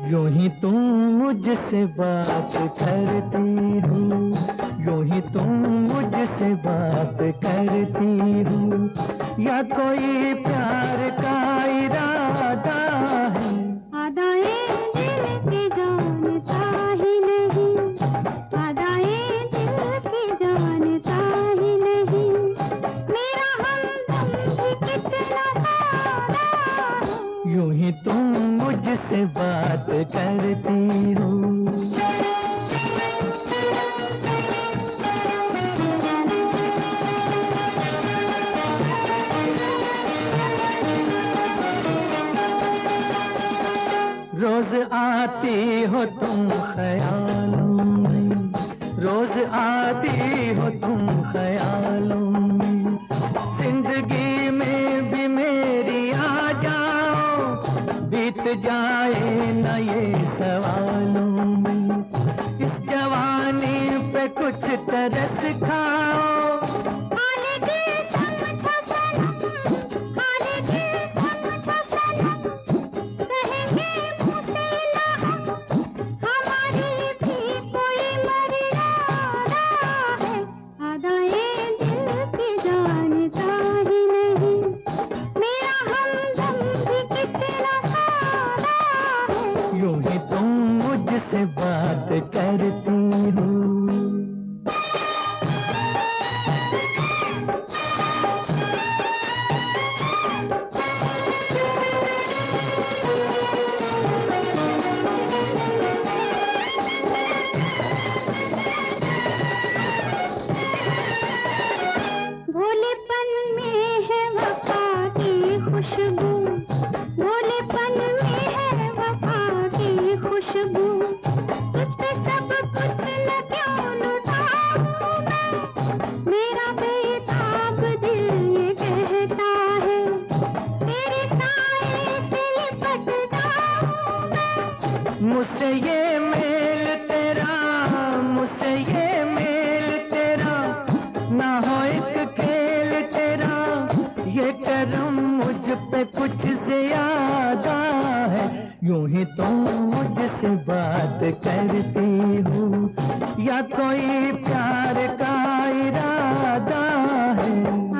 यूं ही तुम मुझसे बात करती हो, यूं ही तुम मुझसे बात करती हो, या कोई प्यार का इरादा है? अदाएं दिल की जानता ही नहीं, अदाएं दिल की जानता ही नहीं, मेरा हमदम भी कितना सादा है। यूं ही तुम मुझसे बात करती हो। रोज आती हो तुम ख्यालों में, रोज आती हो तुम ख्यालों में, जिंदगी में भी मेरी आ जाओ, बीत जाए न ये सवालों में, इस जवानी पे कुछ तरस खाओ। से बात करती हूँ। भोलेपन में है वफा की खुशबू, भोलेपन में है वफा की खुशबू, तुझ पे सब कुछ न क्यों लुटाऊं मैं, मेरा बेताब दिल ये कहता है, तेरे साए से लिपट जाऊं मैं। मुझसे ये मेल तेरा, मुझसे ये मेल तेरा, ना हो एक खेल तेरा, ये करम मुझ पे कुछ ज्यादा है। यूं ही तुम मुझसे बात करती हो, या कोई प्यार का इरादा है?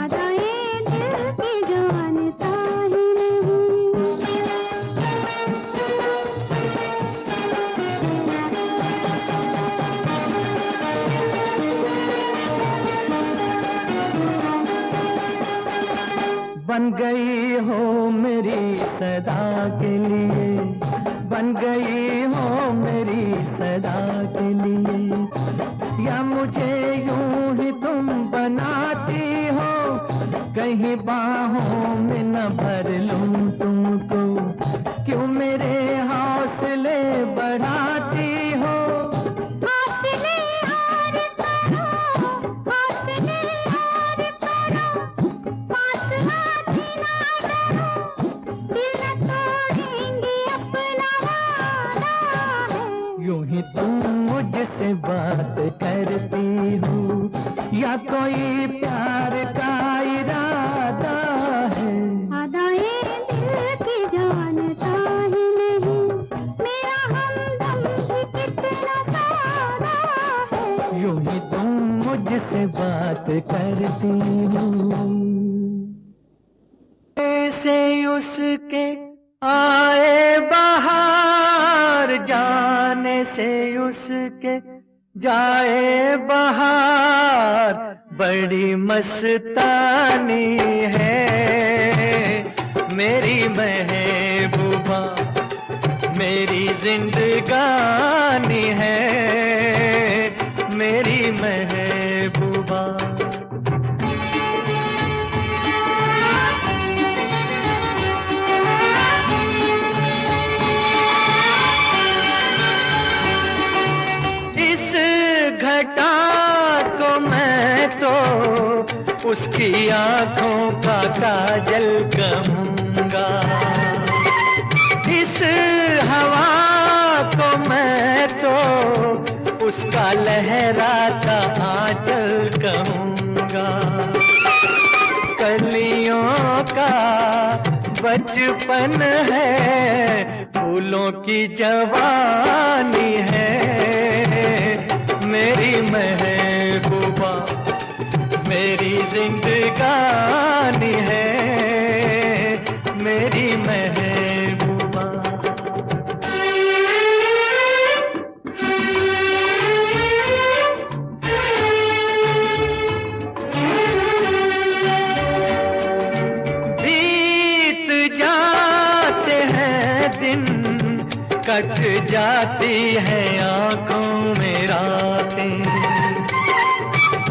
अदाएं दिल की जानता ही बन गई हो मेरी सदा के लिए, बन गई हो मेरी सदा के लिए, या मुझे यूं ही तुम बनाती हो, कहीं बाहों में न भर लूं तुमको, क्यों मेरे हौसले बढ़ाती हो? हौसले और करो, हौसले और करो, पास हाथी ना डरो, दिल न तोड़ेंगे अपना वादा है। यूं ही तुम मुझसे बात करती हो, या कोई प्यार का इरादा है? अदाएं दिल की जानता ही नहीं, मेरा हमदम भी कितना सादा है। यूं ही तुम मुझसे बात करती हो। से उसके आए बहार, जाने से उसके जाए बहार, बड़ी मस्तानी है मेरी महबूबा, मेरी जिंदगानी है मेरी महबूबा। इस घटा को मैं तो उसकी आंखों का काजल कहूंगा, इस हवा को मैं तो उसका लहराता आंचल कहूंगा। कलियों का बचपन है, फूल फूलों की जवानी है मेरी महबूबा, मेरी जिंदगानी है मेरी महबूबा। बीत जाते हैं दिन, कट जाती है आंखों में रातें,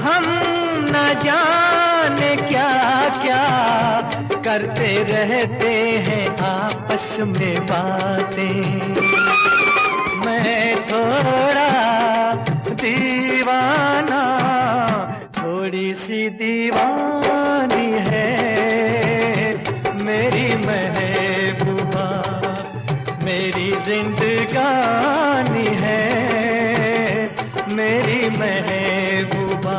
हम न जाने क्या क्या करते रहते हैं आपस में बातें। मैं थोड़ा दीवाना, थोड़ी सी दीवानी है मेरी महबूबा, मेरी जिंदगानी है मेरी महबूबा।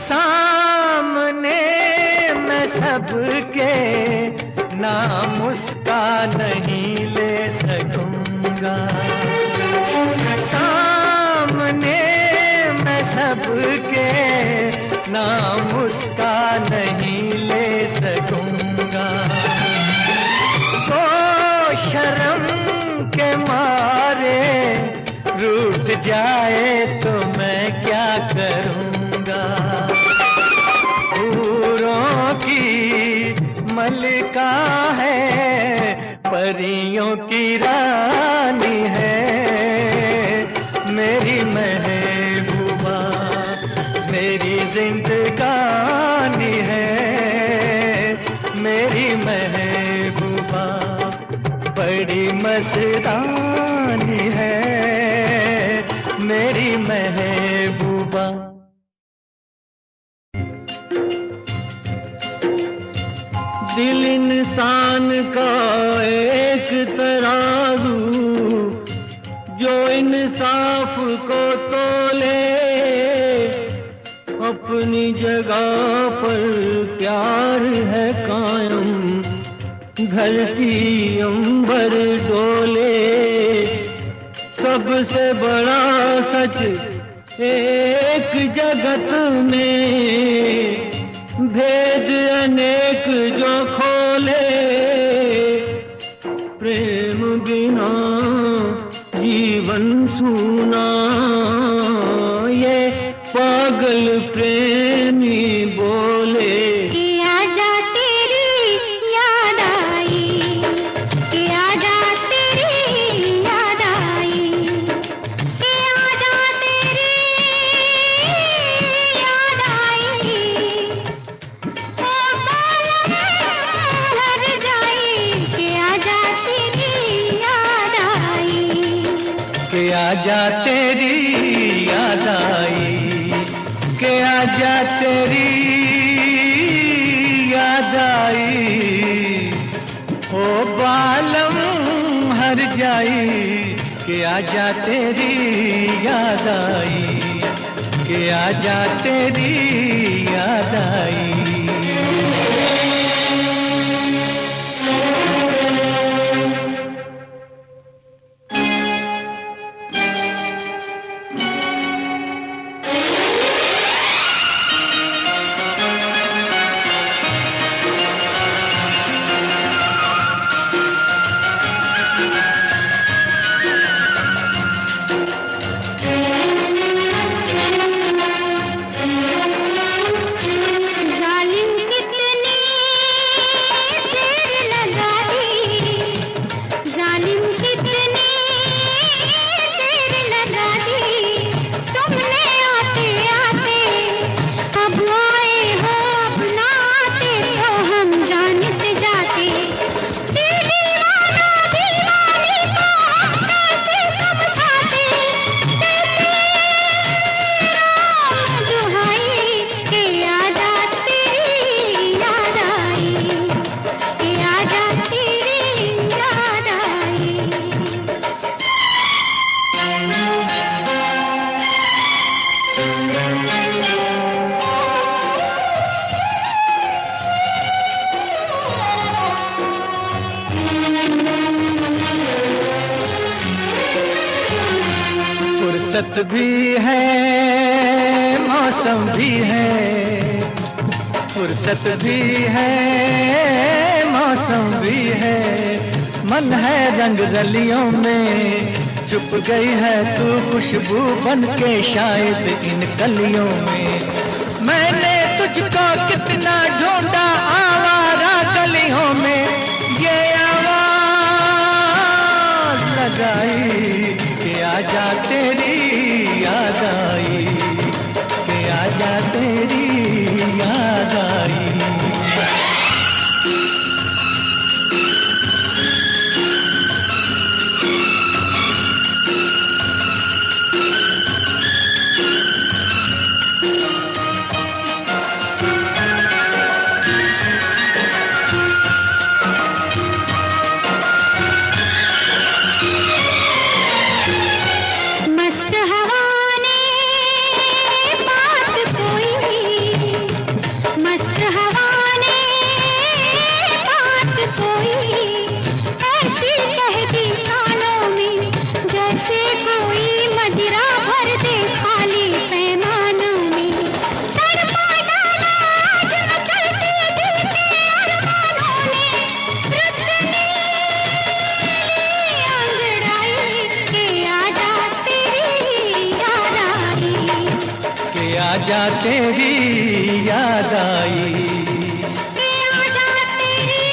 सामने मैं सबके नाम उसका नहीं ले सकूंगा, सामने मैं सबके नाम उसका नहीं ले सकूंगा। तो शर्म के मारे रूठ जाए तो मैं क्या करूंगा। हूरों की मलिका है, परियों की रानी है मेरी महबूबा, मेरी जिंदगानी है मेरी महबूबा। बड़ी मस्तानी है मेरी महबूबा। दिल इंसान का एक तराजू, जो इंसाफ को तोले, अपनी जगह पर प्यार है कायम, धरती अंबर डोले। सबसे बड़ा सच एक जगत में, भेद अनेक जो खोले, प्रेम बिना जीवन सूना, ये पागल प्रेमी बोले। कि आजा तेरी याद आई, कि आजा तेरी याद आई, कि आजा तेरी याद आई। ओ बालम हर जाई, कि आजा तेरी याद आई, कि आजा तेरी याद आई, कि आजा तेरी याद आई। ओ बालम हर जाई, कि आजा तेरी याद आई, कि आजा तेरी याद आई। जा फुर्सत भी है मौसम भी है, फुर्सत भी है मौसम भी है, मन है रंग रलियों में, चुप गई है तू खुशबू बन के शायद इन कलियों में। मैंने तुझको कितना ढूंढा आवारा गलियों में, ये आवाज लगाई कि आजा तेरी याद आई, कि आजा तेरी याद आई। आजा तेरी याद आई, आजा तेरी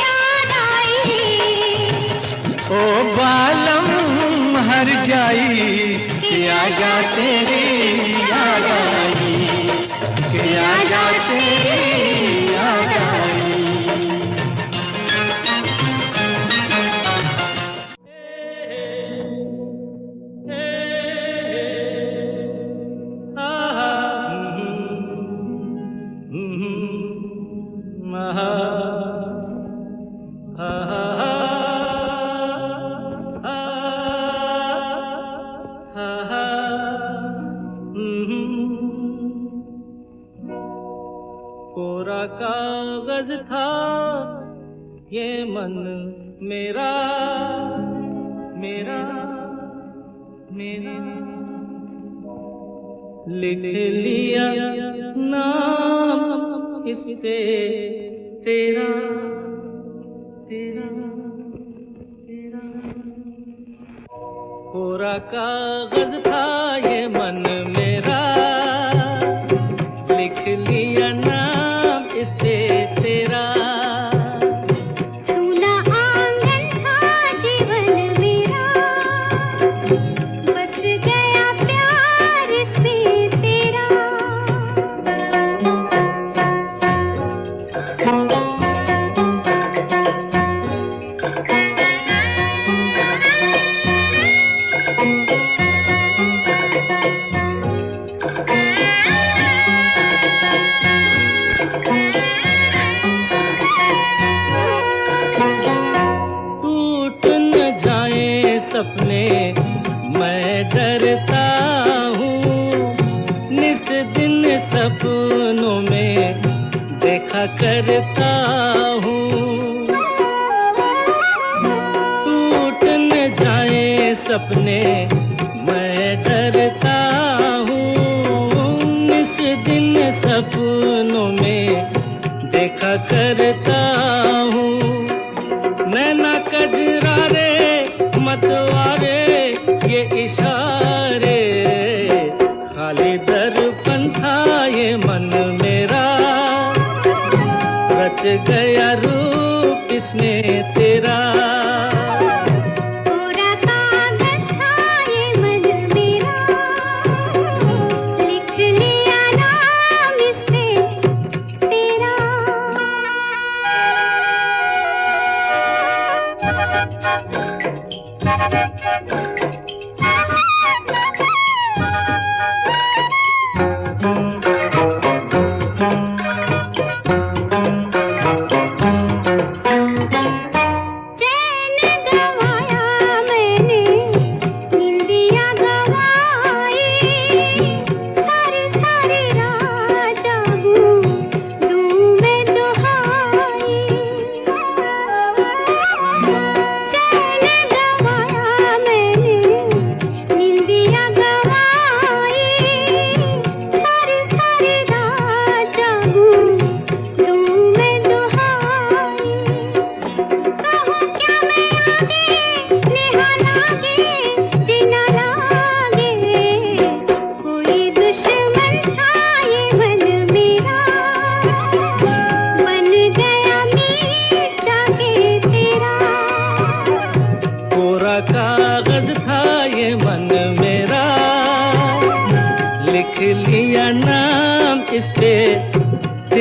याद आई, ओ बालम हर जाई कि आजा तेरी याद आई, कि आजा तेरी याद आई। कोरा कागज था ये मन मेरा, मेरा मेरा, लिख लिया नाम इस पे तेरा, तेरा तेरा। कोरा कागज था ये मन मेरा, लिख लिया नाम इस पे तेरा। सूना आंगन था जीवन मेरा, बस गया प्यार इसमें तेरा। सपने मैं डरता हूँ, निस दिन सपनों में देखा करता हूँ। टूट न जाए सपने मैं डरता हूँ, निस दिन सपनों में देखा करता हूँ। नैना कजरारे मतवारे ये इशारे, खाली दर्पण था ये मन मेरा, रच गया रूप इसमें तेरा। कोरा कागज था ये मन मेरा, लिख लिया नाम इसमें तेरा। मैंने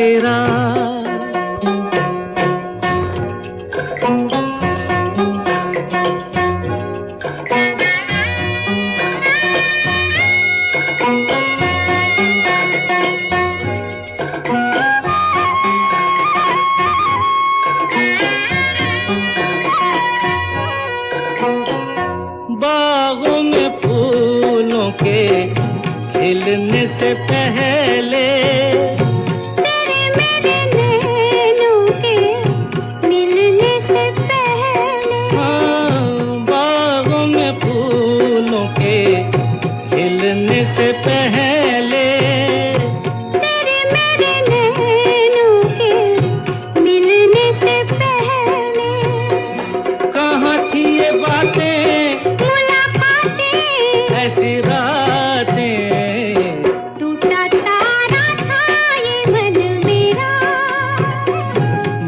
तेरा। बागों में फूलों के खिलने से पहले तेरे मेरे नैनों के मिलने से पहले, हाँ, बागों में फूलों के खिलने से पहले तेरे मेरे नैनों के मिलने से पहले, कहाँ थी ये बातें, मुलाकातें, ऐसी रातें। टूटा तारा था ये मन मेरा,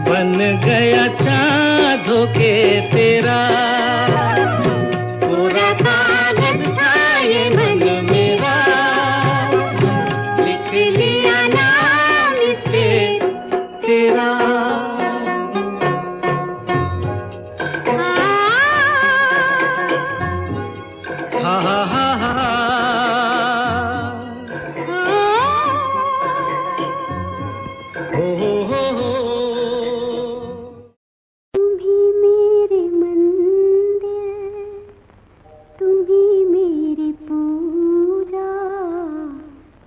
बन गया चाँद होके तेरा। पूरा कागज था ये मन मेरा, लिख लिया नाम इस पे तेरा। हा हा हा हा। हो हो हो। तुम ही मेरे मंदिर, तुम ही मेरी पूजा,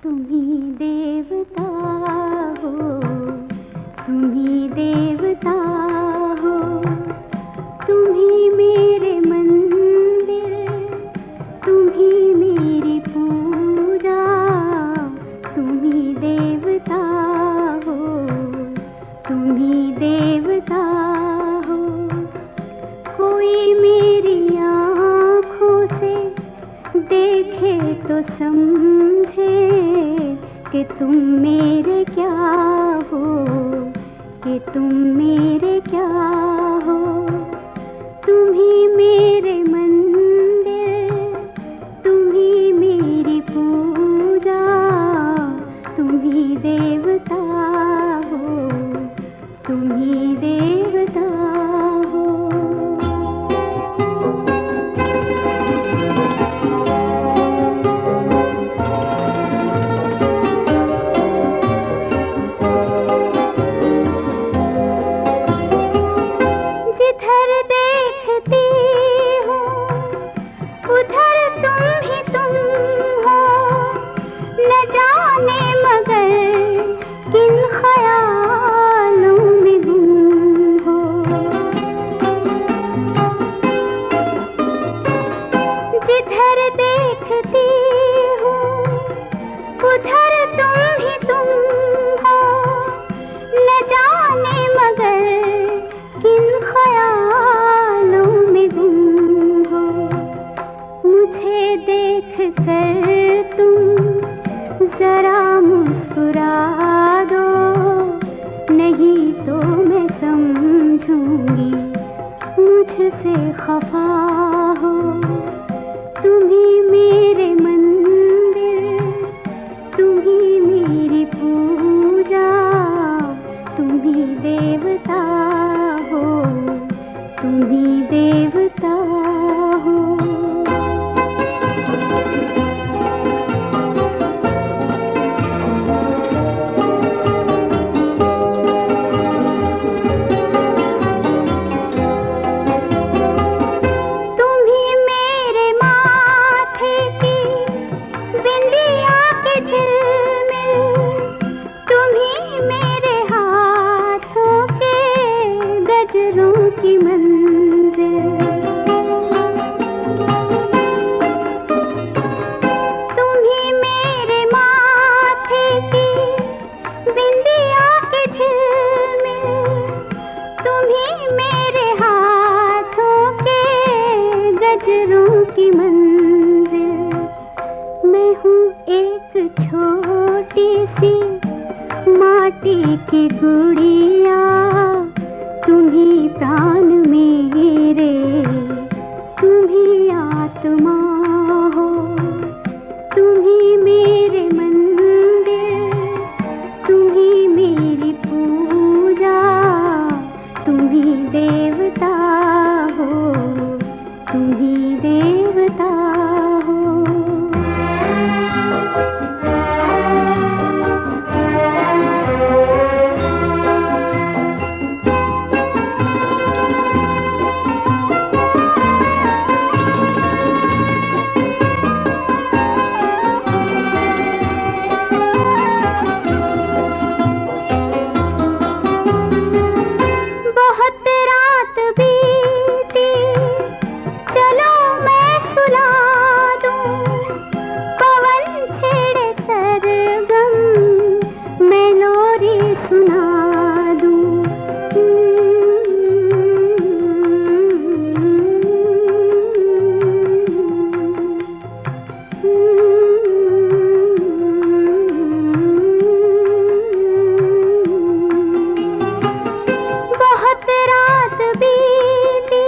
तुम ही देवता हो, तुम ही देवता हो। तुम ही मेरे मंदिर, तुम ही मेरी पूजा, तुम ही देवता हो, तुम ही देवता हो। कोई मेरी आँखों से देखे तो समझे कि तुम मेरे क्या हो, कि तुम मेरे क्या हो। तुम ही मेरे मंदिर, तुम ही मेरी पूजा, तुम ही देवता हो, तुम ही देवता हो। जिधर देखती हूँ उधर तुम ही तुम हो, न जाने मगर किन ख्यालों में गुम हो। जिधर देखती हूँ उधर तुम ही तुम हो, न जाने मगर किन ख्यालों में गुम हो। मुझे देख कर तुम जरा मुस्कुरा दो, नहीं तो मैं समझूंगी मुझसे खफा हो। तुम ही मेरे मंदिर, तुम ही मेरी पूजा, तुम ही देवता हो, तुम ही देवता हो। तुम ही मेरे माथे की बिंदिया के झिलमिल, तुम ही मेरे हाथों के गजरों की मंजिल। तुम ही मेरे माथे की बिंदिया के झिलमिल, तुम ही मेरे हाथों के गजरों की मंजिल। मैं हूँ एक छोटी सी माटी की गुड़िया, तुम ही प्राण मेरे, तुम ही आत्मा हो। तुम ही मेरे मंदिर, तुम ही मेरी देवता हो, तुम ही देवता हो। बहुत रात बीती, चलो मैं सुला दूं, पवन छेड़े सरगम, मैं लोरी सुना दूं। बहुत रात बीती,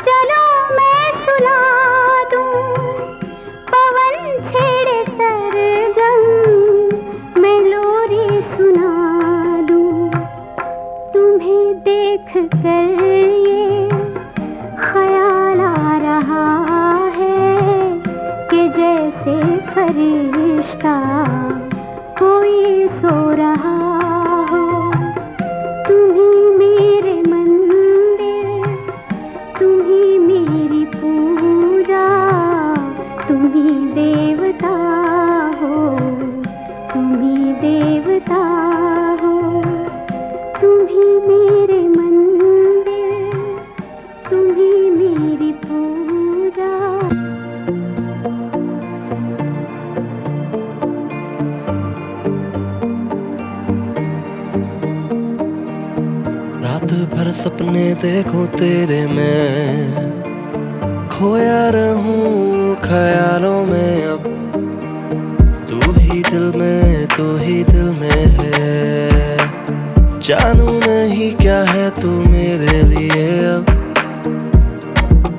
चलो मैं सुला दूं, पवन छेड़े सरगम, मैं लोरी सुना दूं। तुम्हें देख कर ये ख्याल आ रहा है कि जैसे फरिश्ता कोई सो रहा हो। तुम ही मेरे मंदिर, तुम ही मेरी पूजा, तुम ही देवता हो, तुम ही देवता हो। तुम ही मेरे मंदिर, तुम ही मेरी पूजा। रात भर सपने देखूं तेरे मैं, खोया रहूं ख्यालों में अब। तू ही दिल में, तू ही दिल में है, जानू नहीं क्या है तू मेरे लिए अब।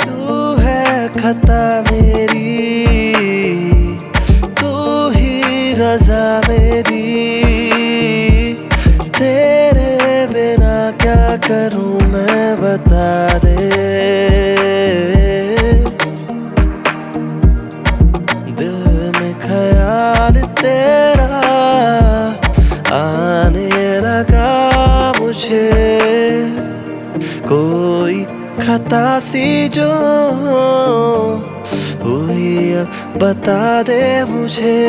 तू है खता मेरी, तू ही रजा मेरी, तेरे बिना क्या करूं मैं बता दे। दिल में ख्याल तेरा आने लगा मुझे, कोई खता सी जो हुई अब बता दे मुझे।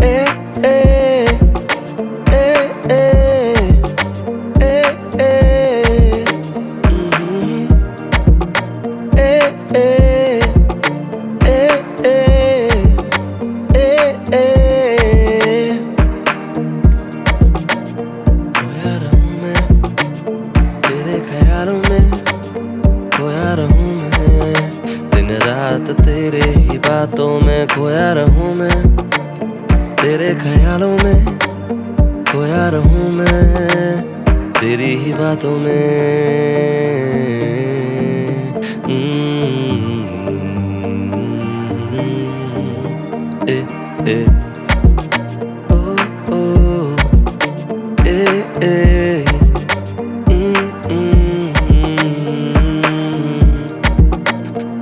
ए ए खोया रहूं मैं तेरे ख्यालों में, खोया रहूं मैं दिन रात तेरे ही बातों में। खोया रहूं मैं तेरे ख्यालों में, खोया रहूं मैं तेरी ही बातों में। ए ए ओ ओ ए ए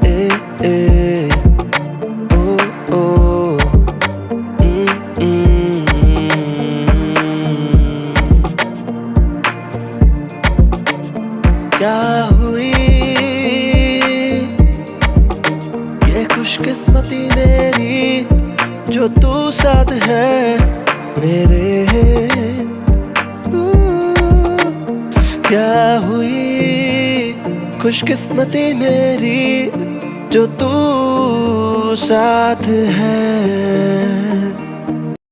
ए ए ओ ओ क्या हुई ये खुशकिस्मती मेरी, जो तू साथ है मेरे। क्या हुई खुशकिस्मती मेरी, जो तू साथ है।